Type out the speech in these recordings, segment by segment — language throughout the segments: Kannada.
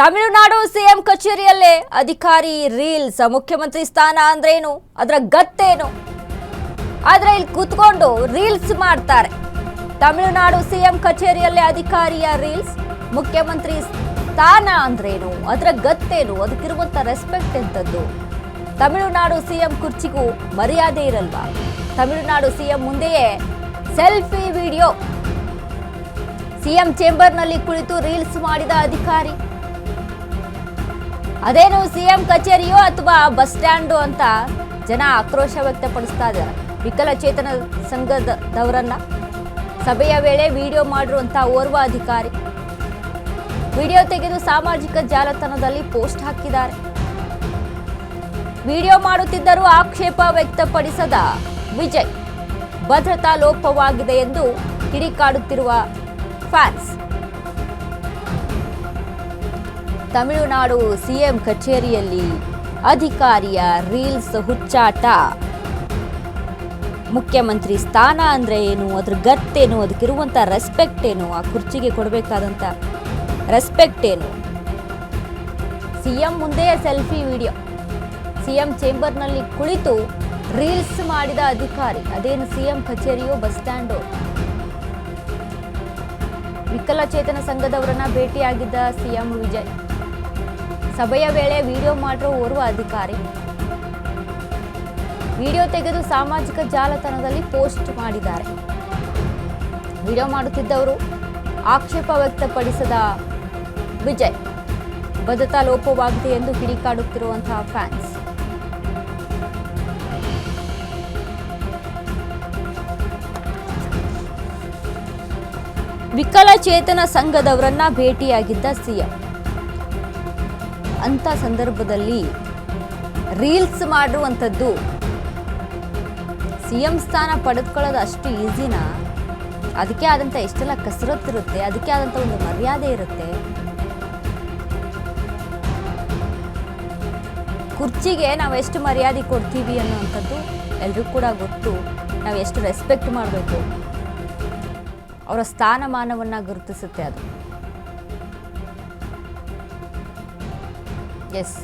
ತಮಿಳುನಾಡು ಸಿಎಂ ಕಚೇರಿಯಲ್ಲೇ ಅಧಿಕಾರಿ ರೀಲ್ಸ್ ಮುಖ್ಯಮಂತ್ರಿ ಸ್ಥಾನ ಅಂದ್ರೇನು ಅದರ ಗತ್ತೇನು ಆದ್ರೆ ಇಲ್ಲಿ ಕೂತ್ಕೊಂಡು ರೀಲ್ಸ್ ಮಾಡ್ತಾರೆ ತಮಿಳುನಾಡು ಸಿಎಂ ಕಚೇರಿಯಲ್ಲೇ ಅಧಿಕಾರಿಯ ರೀಲ್ಸ್ ಮುಖ್ಯಮಂತ್ರಿ ಸ್ಥಾನ ಅಂದ್ರೇನು ಅದರ ಗತ್ತೇನು ಅದಕ್ಕಿರುವಂತ ರೆಸ್ಪೆಕ್ಟ್ ಎಂತದ್ದು ತಮಿಳುನಾಡು ಸಿಎಂ ಕುರ್ಚಿಗೂ ಮರ್ಯಾದೆ ಇರಲ್ವಾ ತಮಿಳುನಾಡು ಸಿಎಂ ಮುಂದೆಯೇ ಸೆಲ್ಫಿ ವಿಡಿಯೋ ಸಿಎಂ ಚೇಂಬರ್ನಲ್ಲಿ ಕುಳಿತು ರೀಲ್ಸ್ ಮಾಡಿದ ಅಧಿಕಾರಿ ಅದೇನು ಸಿಎಂ ಕಚೇರಿಯೋ ಅಥವಾ ಬಸ್ ಸ್ಟ್ಯಾಂಡು ಅಂತ ಜನ ಆಕ್ರೋಶ ವ್ಯಕ್ತಪಡಿಸ್ತಾ ಇದ್ದಾರೆ ವಿಕಲಚೇತನ ಸಂಘದವರನ್ನ ಸಭೆಯ ವೇಳೆ ವಿಡಿಯೋ ಮಾಡಿರುವಂತ ಓರ್ವ ಅಧಿಕಾರಿ ವಿಡಿಯೋ ತೆಗೆದು ಸಾಮಾಜಿಕ ಜಾಲತಾಣದಲ್ಲಿ ಪೋಸ್ಟ್ ಹಾಕಿದ್ದಾರೆ ವಿಡಿಯೋ ಮಾಡುತ್ತಿದ್ದರೂ ಆಕ್ಷೇಪ ವ್ಯಕ್ತಪಡಿಸದ ವಿಜಯ್ ಭದ್ರತಾ ಲೋಪವಾಗಿದೆ ಎಂದು ಕಿಡಿಕಾಡುತ್ತಿರುವ ಫ್ಯಾನ್ಸ್ ತಮಿಳುನಾಡು ಸಿಎಂ ಕಚೇರಿಯಲ್ಲಿ ಅಧಿಕಾರಿಯ ರೀಲ್ಸ್ ಹುಚ್ಚಾಟ ಮುಖ್ಯಮಂತ್ರಿ ಸ್ಥಾನ ಅಂದ್ರೆ ಏನು ಅದ್ರ ಗತ್ತೇನು ಅದಕ್ಕಿರುವಂತ ರೆಸ್ಪೆಕ್ಟ್ ಏನು ಆ ಕುರ್ಚಿಗೆ ಕೊಡಬೇಕಾದಂತ ರೆಸ್ಪೆಕ್ಟ್ ಏನು ಸಿಎಂ ಮುಂದೆ ಸೆಲ್ಫಿ ವಿಡಿಯೋ ಸಿಎಂ ಚೇಂಬರ್ನಲ್ಲಿ ಕುಳಿತು ರೀಲ್ಸ್ ಮಾಡಿದ ಅಧಿಕಾರಿ ಅದೇನು ಸಿಎಂ ಕಚೇರಿಯೋ ಬಸ್ ಸ್ಟ್ಯಾಂಡು ವಿಕಲಚೇತನ ಸಂಘದವರನ್ನ ಭೇಟಿಯಾಗಿದ್ದ ಸಿಎಂ ವಿಜಯ್ ಸಭೆಯ ವೇಳೆ ವಿಡಿಯೋ ಮಾಡಿರೋ ಓರ್ವ ಅಧಿಕಾರಿ ವಿಡಿಯೋ ತೆಗೆದು ಸಾಮಾಜಿಕ ಜಾಲತಾಣದಲ್ಲಿ ಪೋಸ್ಟ್ ಮಾಡಿದ್ದಾರೆ ವಿಡಿಯೋ ಮಾಡುತ್ತಿದ್ದವರು ಆಕ್ಷೇಪ ವ್ಯಕ್ತಪಡಿಸದ ವಿಜಯ್ ಭದ್ರತಾ ಲೋಪವಾಗಿದೆ ಎಂದು ಕಿಡಿಕಾಡುತ್ತಿರುವಂತಹ ಫ್ಯಾನ್ಸ್ ವಿಕಲಚೇತನ ಸಂಘದವರನ್ನ ಭೇಟಿಯಾಗಿದ್ದ ಸಿಎಂ ಅಂತ ಸಂದರ್ಭದಲ್ಲಿ ರೀಲ್ಸ್ ಮಾಡಿರುವಂಥದ್ದು ಸಿಎಂ ಸ್ಥಾನ ಪಡೆದುಕೊಳ್ಳೋದು ಅಷ್ಟು ಈಸಿನಾ ಅದಕ್ಕೆ ಆದಂಥ ಎಷ್ಟೆಲ್ಲ ಕಸರತ್ತಿರುತ್ತೆ ಅದಕ್ಕೆ ಆದಂಥ ಒಂದು ಮರ್ಯಾದೆ ಇರುತ್ತೆ ಕುರ್ಚಿಗೆ ನಾವು ಎಷ್ಟು ಮರ್ಯಾದೆ ಕೊಡ್ತೀವಿ ಅನ್ನುವಂಥದ್ದು ಎಲ್ರಿಗೂ ಕೂಡ ಗೊತ್ತು ನಾವು ಎಷ್ಟು ರೆಸ್ಪೆಕ್ಟ್ ಮಾಡಬೇಕು ಅವರ ಸ್ಥಾನಮಾನವನ್ನು ಗುರುತಿಸುತ್ತೆ ಅದು ಎಸ್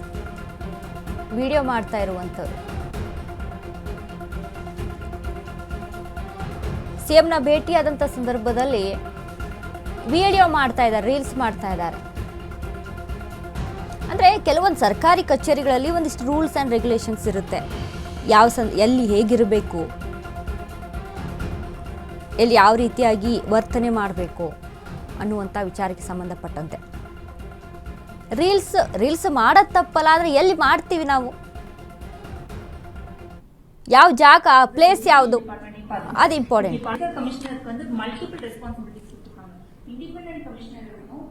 ವಿಡಿಯೋ ಮಾಡ್ತಾ ಇರುವಂಥವ್ರು ಸಿಎಂನ ಭೇಟಿಯಾದಂಥ ಸಂದರ್ಭದಲ್ಲಿ ವಿಡಿಯೋ ಮಾಡ್ತಾ ಇದ್ದಾರೆ ರೀಲ್ಸ್ ಮಾಡ್ತಾ ಇದ್ದಾರೆ ಅಂದರೆ ಕೆಲವೊಂದು ಸರ್ಕಾರಿ ಕಚೇರಿಗಳಲ್ಲಿ ಒಂದಿಷ್ಟು ರೂಲ್ಸ್ ಆ್ಯಂಡ್ ರೆಗ್ಯುಲೇಷನ್ಸ್ ಇರುತ್ತೆ ಎಲ್ಲಿ ಹೇಗಿರಬೇಕು ಎಲ್ಲಿ ಯಾವ ರೀತಿಯಾಗಿ ವರ್ತನೆ ಮಾಡಬೇಕು ಅನ್ನುವಂಥ ವಿಚಾರಕ್ಕೆ ಸಂಬಂಧಪಟ್ಟಂತೆ ರೀಲ್ಸ್ ಮಾಡೋದು ತಪ್ಪಲ್ಲ ಆದರೆ ಎಲ್ಲಿ ಮಾಡ್ತೀವಿ ನಾವು ಯಾವ ಜಾಗ ಪ್ಲೇಸ್ ಯಾವುದು அது இம்பார்ட்டன்ட் கமிஷனருக்கு வந்து மல்டிபிள் ரெஸ்பான்சிபிலிட்டிஸ் கொடுத்துருக்காங்க இண்டிபெண்டன்ட் கமிஷனர்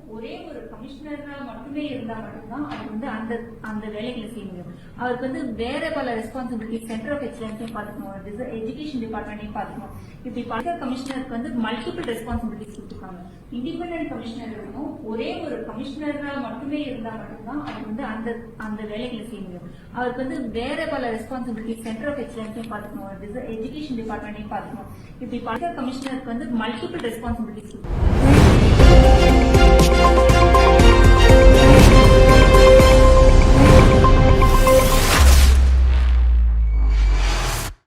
ஒரே ஒரு கமிஷனரா மட்டுமே இருந்தா மட்டும்தான் அது வந்து அந்த அந்த வேலைகளை செய்ய முடியும் அவருக்கு வந்து வேற பல ரெஸ்பான்சிபிலிட்டி சென்டர் ஆஃப் எக்ஸலன்ஸையும் பார்த்துக்கணும் எஜுகேஷன் டிபார்ட்மெண்ட்டையும் பார்த்துக்கணும் இப்படி பல கமிஷனருக்கு வந்து மல்டிபிள் ரெஸ்பான்சிபிலிட்டிஸ் கொடுத்துருக்காங்க இண்டிபெண்டன்ட் கமிஷனர் இருக்கணும் ஒரே ஒரு கமிஷனரா மட்டுமே இருந்தா மட்டும்தான் அது வந்து அந்த அந்த வேலைகளை செய்ய முடியும் அவருக்கு வந்து வேற பல ரெஸ்பான்சிபிலிட்டி சென்டர் ஆஃப் எக்ஸலன்ஸையும் பார்த்துக்கணும் எஜுகேஷன் டிபார்ட்மெண்ட்டையும் பார்த்துக்கணும் இப்படி பல கமிஷனருக்கு வந்து மல்டிபிள் ரெஸ்பான்சிபிலிட்டிஸ்